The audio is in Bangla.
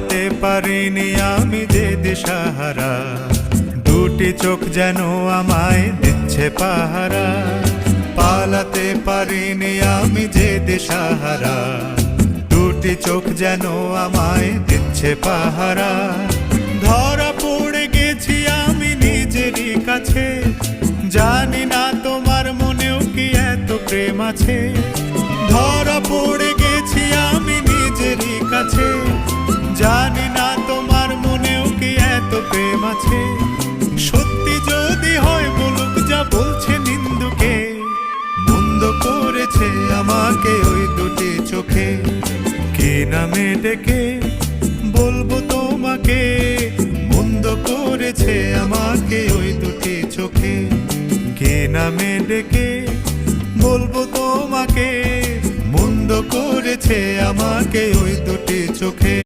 পালাতে পারিনি আমি যে দিশাহারা, দুটি চোখ যেন আমায় দিচ্ছে পাহারা। পালাতে পারিনি আমি যে দিশাহারা, দুটি চোখ যেন আমায় দিচ্ছে পাহারা। ধরা পড়ে গেছি আমি নিজেরই কাছে, জানি না তোমার মনেও কি এত প্রেম আছে। ধরা পড়ে গেছি আমি নিজেরই কাছে, জানি না তোমার মনেও কি এত প্রেম আছে। সত্যি যদি হয় বলুক যা বলছে নিন্দুকে, মন্দ করেছে আমাকে ওই দুটি চোখে। কি নামে ডেকে বলবো তোমাকে, মন্দ করেছে আমাকে ওই দুটি চোখে। কি নামে ডেকে বলবো তোমাকে, মন্দ করেছে আমাকে ওই দুটি চোখে।